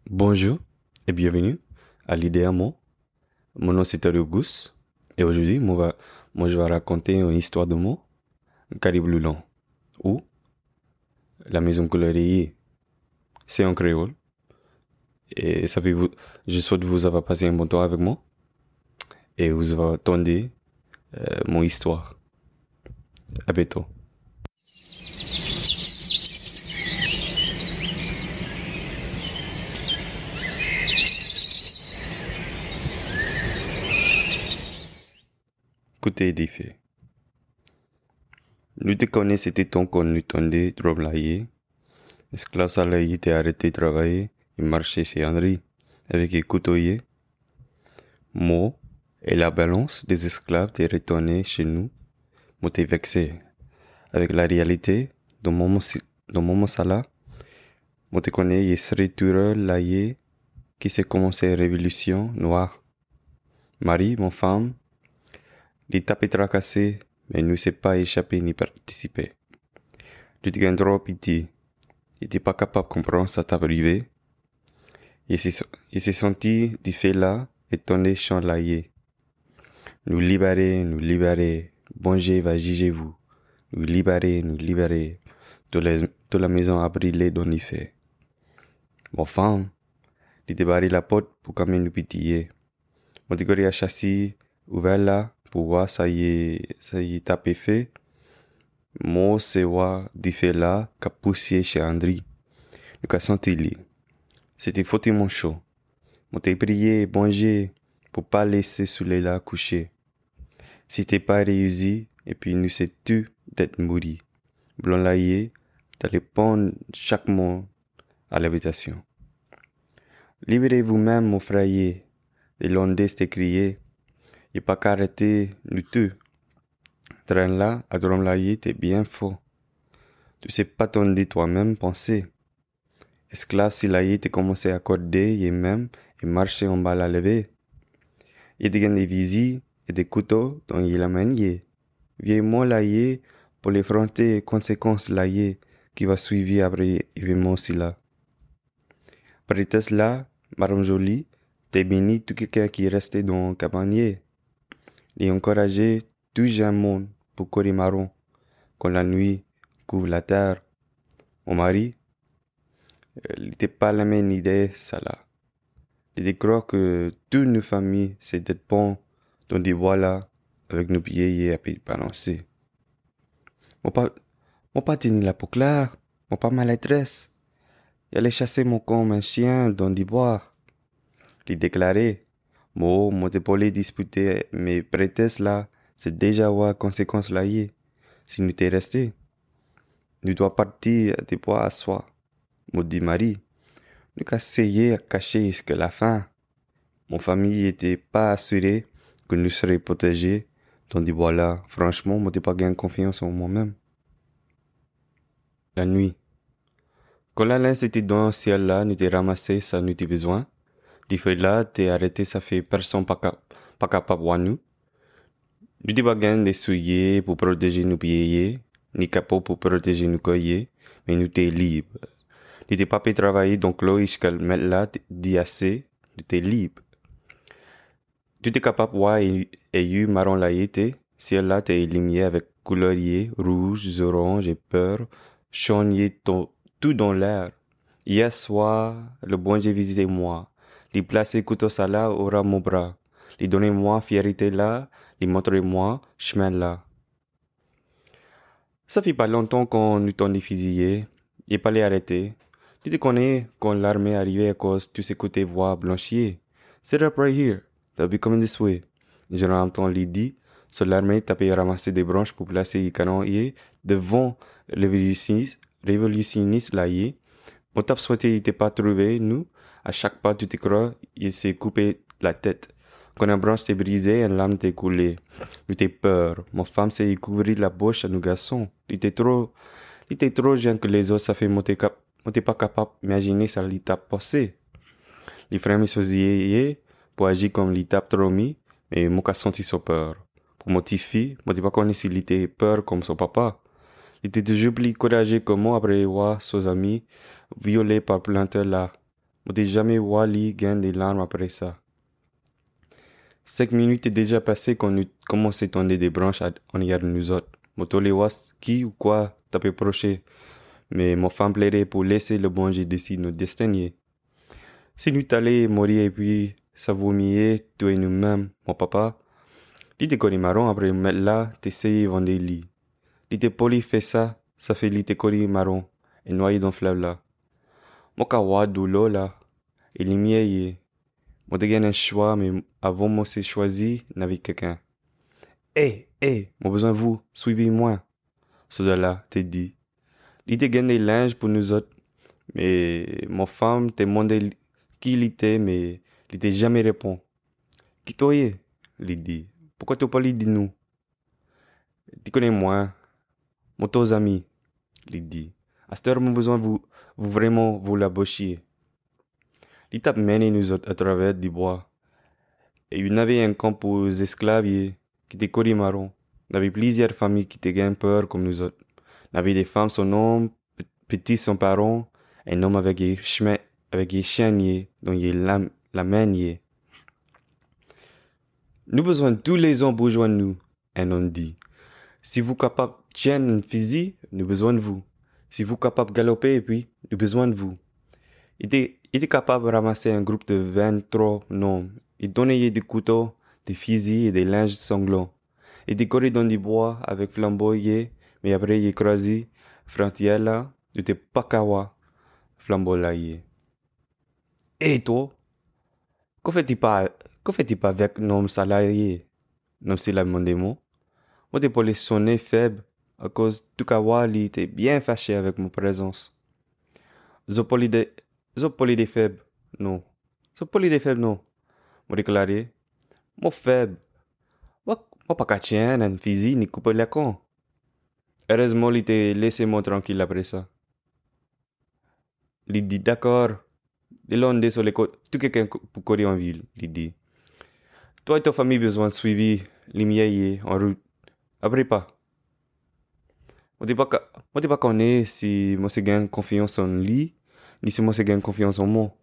Bonjour et bienvenue à l'idée à moi. Mon nom c'est Auguste et aujourd'hui je vais raconter une histoire de moi, Caribloulan, ou la maison coloriée. C'est en créole et je souhaite vous avoir passé un bon temps avec moi et vous avoir entendu mon histoire. À bientôt. Écoutez des faits. Nous te connaissons, c'était ton qu'on nous tendait drôme esclave salarié t'es arrêté de travailler et marché chez Henri avec un couteau. Moi et la balance des esclaves t'es retourné chez nous, moi t'es vexé avec la réalité dans mon sala, moi te connais y serait là qui s'est commencé révolution noire. Marie, mon femme, les tapés tracassés, mais ne s'est pas échappé ni participé. Tu te gagnes trop pitié. Il n'était pas capable de comprendre ça t'a privé. Il s'est senti du fait là et tourné champ laillé. Nous libérer. Bon Dieu va juger vous. Nous libérer. Toute la maison a brûlé dans les faits. Mon femme, il était barré la porte pour quand même nous pitié. Mon décoré a chassis ouvert là pour voir ça y est tapé fait. Moi, c'est voir du fait là qu'a poussé chez Andri. Nous qu'a senti lui. C'était foutu mon chaud. Mon t'ai prié, bon Dieu, pour pas laisser Soulé là coucher. Si t'es pas réussi, et puis nous sais tu d'être mouru. Blanc laillé, t'allais pondre chaque monde à l'habitation. Libérez vous-même, mon frère, les Londais t'es crié. Y'a pas qu'à arrêter, nous tous. Train là, à Drom laillé, t'es bien faux. Tu sais pas t'en dire toi-même penser. Esclave si laillé t'es commencé à accorder, y'a même, et marcher en bas la lever. Y'a des visites et des couteaux dont il a manié. Vieux moi laillé pour les affronter les conséquences laillé qui va suivre après événement si là. Prétesse là, Madame Jolie, t'es béni tout quelqu'un qui est resté dans le cabanier. Et encouragé tout jeune monde pour courir marron, quand la nuit couvre la terre. Mon mari, il n'était pas la même idée, ça là. Il croit que toutes nos familles, c'est d'être bon dans des bois là, avec nos pieds et puis balancer. Mon pas tenu la peau claire, mon pas maladresse. Il allait chasser mon comme un chien dans des bois. Il déclarait, mon épaulé disputé, mes prétestes là, c'est déjà avoir conséquence là y est. Si nous t'es resté, nous doit partir des bois à soi. Moi dit Marie, nous qu'à essayer à cacher jusqu'à la fin. Mon famille était pas assurée que nous serions protégés dans des bois là. Franchement, moi t'ai pas gagné confiance en moi-même. La nuit. Quand la laine était dans le ciel là, nous t'ai ramassé ça nous t'ai besoin. Des feuilles là, t'es arrêté, ça fait personne pas capable de nous. Nous t'ai pas gagné des souillés pour protéger nos pieds, ni capot pour protéger nos cueillers, mais nous t'es libre. Nous t'ai pas pu travailler donc l'eau jusqu'à mettre là, dit assez, nous t'es libre. Tu t'es capable de voir et eu marron là été, ciel là t'es éliminé avec couleur rouge, orange et peur, chagné tout dans l'air. Hier soir, le bon Dieu visité moi. Il placé couteau ça là aura mon bras. Il donné moi fierté là, il montré moi chemin là. Ça fait pas longtemps qu'on nous t'en fusillé. Il pas les arrêter. Tu te connais quand l'armée arrivait à cause tu sais côté voix blanchier. Sit up right here. They'll be coming this way. Je entends lui dit, sur l'armée tapé ramasser des branches pour placer les canons et devant le révolutionniste là y est. Mon tape souhaité il t'est pas trouvé, nous. À chaque pas tu te crois, il s'est coupé la tête. Quand une branche t'est brisée, une lame t'est coulée. Il t'est peur. Mon femme s'est couvrir la bouche à nous garçons. Il était trop jeune que les autres, ça fait monter pas capable d'imaginer ça lui tape passé. Les frères me sousillent pour agir comme lui tape trop mis, mais mon cas senti son peur. Pour mon petit fils, moi t'ai pas connu s'il était peur comme son papa. Il était toujours plus courageux que moi après voir ses amis violés par planteur là. Je n'ai jamais vu gain des larmes après ça. 5 minutes est déjà passé quand nous commençons à tendre des branches en arrière de nous autres. Je les was qui ou quoi t'as pu procher. Mais ma femme plairait pour laisser le bon Dieu décider notre destin. Si nous t'allons mourir et puis ça vomir, toi et nous-mêmes, mon papa, il était collé marron après mettre là, t'essayes de vendre des lits. Il était poli fait ça, ça fait il était collé marron et noyé dans le fleuve là. Mon kawa d'eau là, et les miens moi j'ai un choix, mais avant moi c'est choisi, n'avait quelqu'un. Moi besoin de vous, suivez-moi. Cela t'es dit. Il était gagné des linges pour nous autres, mais ma femme t'a demandé qui il était, mais il t'a jamais répondu. Qui toi est? Il dit. Pourquoi tu pas dit nous? Tu connais moi, mon tos ami, il dit. À cette heure, mon besoin vous vraiment vous la bochier. Il t'a mené nous autres à travers du bois. Et il y avait un camp pour les esclaves qui était collé marron. Il y avait plusieurs familles qui étaient gain peur comme nous autres. Il y avait des femmes son nom, petits son parents, un homme avec des chemins, avec des chiens dont il est la main. Nous besoin de tous les hommes pour joindre nous, un homme dit. Si vous capable de tenir un fusil, nous besoin de vous. Si vous capable de galoper, et puis, nous besoin de vous. Il était capable de ramasser un groupe de 23 noms. Il donnait des couteaux, des fusils et des linges sanglants. Il décorait dans du bois avec flamboyé, mais après il croisé, frontière là, il était pas kawa, flamboyé. Et toi, qu'en fais-tu pas avec nos salariés? Non, c'est la demandé moi. Moi, t'es pour les sonner faible, à cause du kawa, il était bien fâché avec mon présence. Zopoli des faibles, non. Zopoli des faibles, non. Moi déclaré, moi faible. Moi pas qu'à tiens, un physique, ni couper la con. Heureusement, il t'a laissé moi tranquille après ça. Il dit d'accord. Il a sur les côtes. Tout quelqu'un pour courir en ville, il dit. Toi et ta famille besoin de suivi, les miens en route. Après pas. Moi t'es pas connaît si moi c'est gain confiance en lui, ni si moi c'est gain confiance en moi.